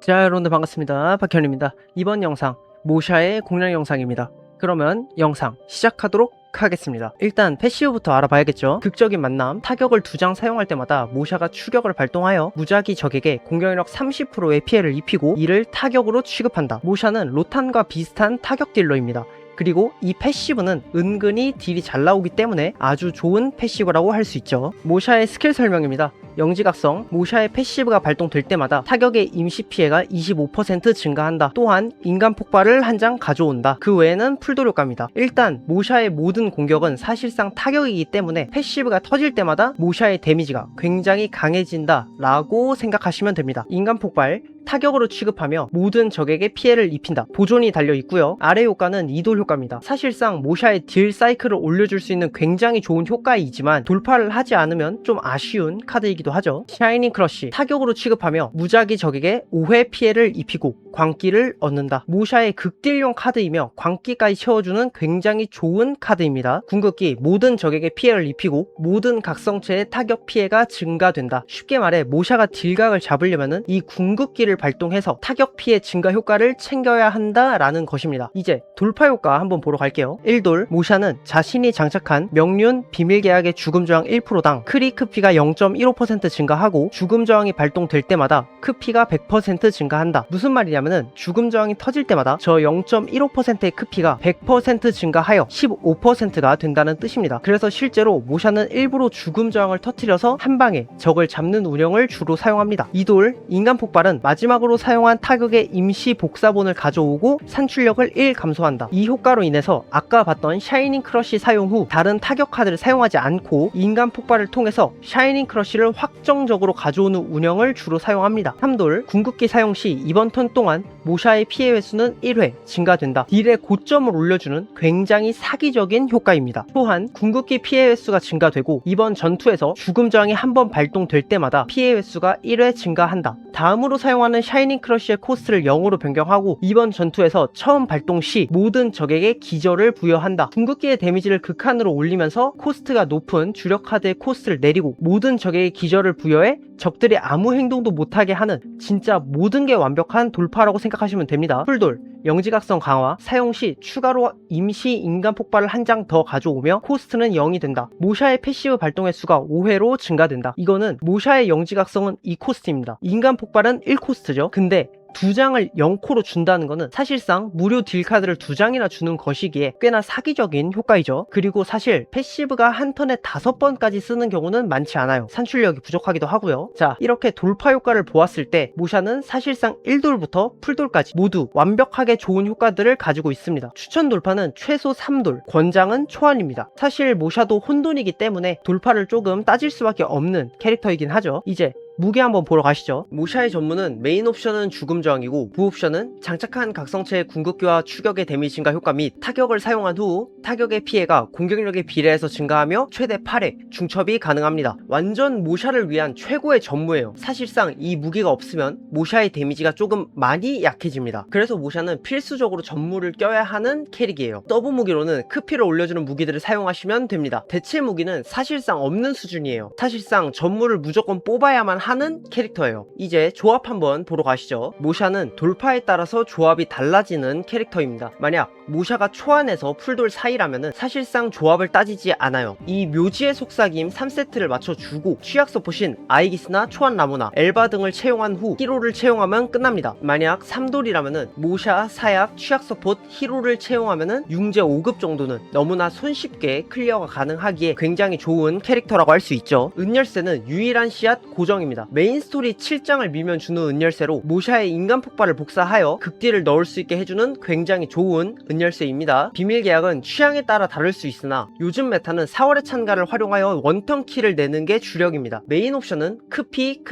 자, 여러분들 반갑습니다. 박현입니다. 이번 영상 모샤의 공략 영상입니다. 그러면 영상 시작하도록 하겠습니다. 일단 패시브부터 알아봐야겠죠. 극적인 만남, 타격을 2장 사용할 때마다 모샤가 추격을 발동하여 무작위 적에게 공격력 30%의 피해를 입히고 이를 타격으로 취급한다. 모샤는 로탄과 비슷한 타격 딜러입니다. 그리고 이 패시브는 은근히 딜이 잘 나오기 때문에 아주 좋은 패시브라고 할 수 있죠. 모샤의 스킬 설명입니다. 영지각성, 모샤의 패시브가 발동될 때마다 타격의 임시 피해가 25% 증가한다. 또한 인간 폭발을 한 장 가져온다. 그 외에는 풀돌 효과입니다. 일단 모샤의 모든 공격은 사실상 타격이기 때문에 패시브가 터질 때마다 모샤의 데미지가 굉장히 강해진다 라고 생각하시면 됩니다. 인간 폭발, 타격으로 취급하며 모든 적에게 피해를 입힌다. 보존이 달려있고요. 아래 효과는 이돌 효과입니다. 사실상 모샤의 딜 사이클을 올려줄 수 있는 굉장히 좋은 효과이지만 돌파를 하지 않으면 좀 아쉬운 카드이기도 하죠. 샤이닝 크러쉬, 타격으로 취급하며 무작위 적에게 5회 피해를 입히고 광기를 얻는다. 모샤의 극딜용 카드이며 광기까지 채워주는 굉장히 좋은 카드입니다. 궁극기, 모든 적에게 피해를 입히고 모든 각성체의 타격 피해가 증가된다. 쉽게 말해 모샤가 딜각을 잡으려면 이 궁극기를 발동해서 타격 피해 증가 효과를 챙겨야 한다라는 것입니다. 이제 돌파 효과 한번 보러 갈게요. 1돌, 모샤는 자신이 장착한 명륜 비밀계약의 죽음 저항 1%당 크리크 피가 0.15% 증가하고 죽음 저항이 발동될 때마다 크피가 100% 증가한다. 무슨 말이냐면은 죽음 저항이 터질 때마다 저 0.15%의 크피가 100% 증가하여 15%가 된다는 뜻입니다. 그래서 실제로 모샤는 일부러 죽음 저항을 터뜨려서 한방에 적을 잡는 운영을 주로 사용합니다. 2돌, 인간 폭발은 마지막으로 사용한 타격의 임시 복사본을 가져오고 산출력을 1 감소한다. 이 효과로 인해서 아까 봤던 샤이닝 크러쉬 사용 후 다른 타격 카드를 사용하지 않고 인간 폭발을 통해서 샤이닝 크러쉬를 확정적으로 가져오는 운영을 주로 사용합니다. 3돌, 궁극기 사용 시 이번 턴 동안 모샤의 피해 횟수는 1회 증가된다. 딜의 고점을 올려주는 굉장히 사기적인 효과입니다. 또한 궁극기 피해 횟수가 증가되고 이번 전투에서 죽음 저항이 한번 발동될 때마다 피해 횟수가 1회 증가한다. 다음으로 사용하는 샤이닝 크러쉬의 코스트를 0으로 변경하고 이번 전투에서 처음 발동 시 모든 적에게 기절을 부여한다. 궁극기의 데미지를 극한으로 올리면서 코스트가 높은 주력 카드의 코스트를 내리고 모든 적에게 기절을 부여해 적들이 아무 행동도 못하게 하는 진짜 모든 게 완벽한 돌파라고 생각하시면 됩니다. 풀돌, 영지각성 강화, 사용 시 추가로 임시 인간 폭발을 한 장 더 가져오며 코스트는 0이 된다. 모샤의 패시브 발동 횟수가 5회로 증가된다. 이거는 모샤의 영지각성은 2코스트입니다. 인간 폭발은 1코스트죠. 근데 2장을 0코로 준다는 거는 사실상 무료 딜카드를 2장이나 주는 것이기에 꽤나 사기적인 효과이죠. 그리고 사실 패시브가 한 턴에 5번까지 쓰는 경우는 많지 않아요. 산출력이 부족하기도 하고요. 자, 이렇게 돌파 효과를 보았을 때 모샤는 사실상 1돌부터 풀돌까지 모두 완벽하게 좋은 효과들을 가지고 있습니다. 추천 돌파는 최소 3돌, 권장은 초안입니다. 사실 모샤도 혼돈이기 때문에 돌파를 조금 따질 수밖에 없는 캐릭터이긴 하죠. 이제 무기 한번 보러 가시죠. 모샤의 전문은 메인 옵션은 죽음 저항이고 부 옵션은 장착한 각성체의 궁극기와 추격의 데미지 증가 효과 및 타격을 사용한 후 타격의 피해가 공격력에 비례해서 증가하며 최대 8회 중첩이 가능합니다. 완전 모샤를 위한 최고의 전무예요. 사실상 이 무기가 없으면 모샤의 데미지가 조금 많이 약해집니다. 그래서 모샤는 필수적으로 전무를 껴야 하는 캐릭이에요. 서브 무기로는 크피를 올려주는 무기들을 사용하시면 됩니다. 대체 무기는 사실상 없는 수준이에요. 사실상 전무를 무조건 뽑아야만 하는 캐릭터예요. 이제 조합 한번 보러 가시죠. 모샤는 돌파에 따라서 조합이 달라지는 캐릭터입니다. 만약 모샤가 초안에서 풀돌 사이라면 사실상 조합을 따지지 않아요. 이 묘지의 속삭임 3세트를 맞춰주고 취약 서폿인 아이기스나 초안 라모나, 엘바 등을 채용한 후 히로를 채용하면 끝납니다. 만약 3돌이라면 모샤, 사약, 취약 서폿, 히로를 채용하면 융제 5급 정도는 너무나 손쉽게 클리어가 가능하기에 굉장히 좋은 캐릭터라고 할 수 있죠. 은열쇠는 유일한 씨앗 고정입니다. 메인 스토리 7장을 밀면 주는 은열쇠로 모샤의 인간 폭발을 복사하여 극딜을 넣을 수 있게 해주는 굉장히 좋은 은열쇠입니다. 비밀 계약은 취향에 따라 다를 수 있으나 요즘 메타는 4월의 찬가를 활용하여 원턴 킬을 내는 게 주력입니다. 메인 옵션은 크피,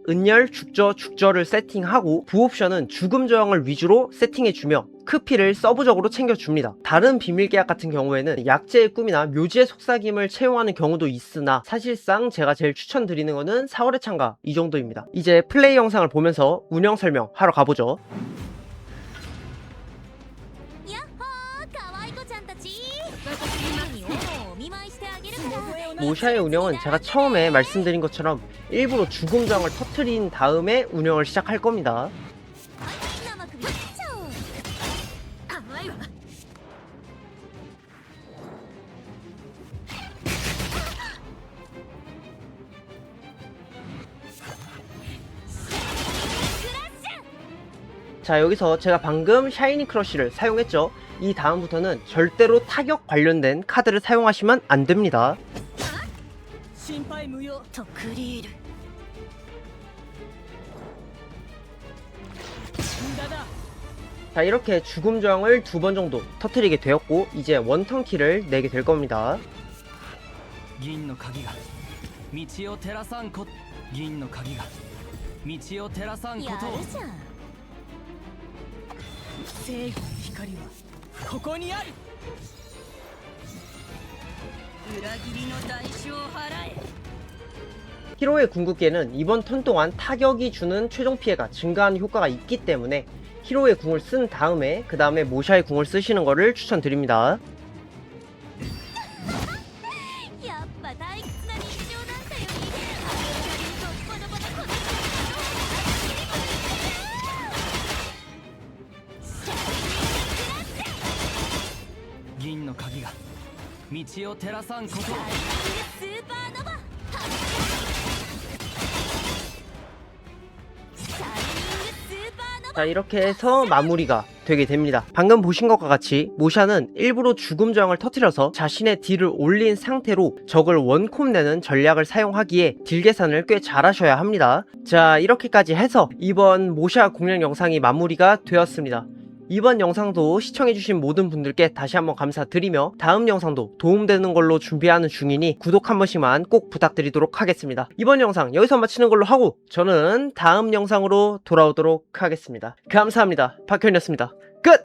은열, 죽저를 세팅하고 부 옵션은 죽음 저항을 위주로 세팅해주며 크피를 서브적으로 챙겨줍니다. 다른 비밀계약 같은 경우에는 약재의 꿈이나 묘지의 속삭임을 채용하는 경우도 있으나 사실상 제가 제일 추천드리는 거는 4월의 창가 이 정도입니다. 이제 플레이 영상을 보면서 운영 설명하러 가보죠. 모샤의 운영은 제가 처음에 말씀드린 것처럼 일부러 죽음 저항을 터트린 다음에 운영을 시작할 겁니다. 生首取っちゃおう。甘いわ。 자, 여기서 제가 방금 샤이니 크러쉬를 사용했죠. 이 다음부터는 절대로 타격 관련된 카드를 사용하시면 안 됩니다. 心配無用。とクリール。無駄だ。 자, 이렇게 죽음 저항을 2번 정도 터트리게 되었고 이제 원턴 키를 내게 될 겁니다. 銀の鍵が道を照らさんこ銀の鍵が道を照らさんこやとをるじゃん。正義の光はここにある。裏切りの代償を払え。 히로의 궁극기에는 이번 턴 동안 타격이 주는 최종 피해가 증가하는 효과가 있기 때문에 히로의 궁을 쓴 다음에 그 다음에 모샤의 궁을 쓰시는 것을 추천드립니다. やっぱ退屈な日常なんだよりアドレナリンとバタバタこの銀の鍵が道を照らさんことをスーパーノバ。シャイニングスーパーノバ。 자, 이렇게 해서 마무리가 되게 됩니다. 방금 보신 것과 같이 모샤는 일부러 죽음 저항을 터뜨려서 자신의 딜을 올린 상태로 적을 원콤 내는 전략을 사용하기에 딜 계산을 꽤 잘하셔야 합니다. 자, 이렇게까지 해서 이번 모샤 공략 영상이 마무리가 되었습니다. 이번 영상도 시청해주신 모든 분들께 다시 한번 감사드리며 다음 영상도 도움되는 걸로 준비하는 중이니 구독 한 번씩만 꼭 부탁드리도록 하겠습니다. 이번 영상 여기서 마치는 걸로 하고 저는 다음 영상으로 돌아오도록 하겠습니다. 감사합니다. 박현이었습니다.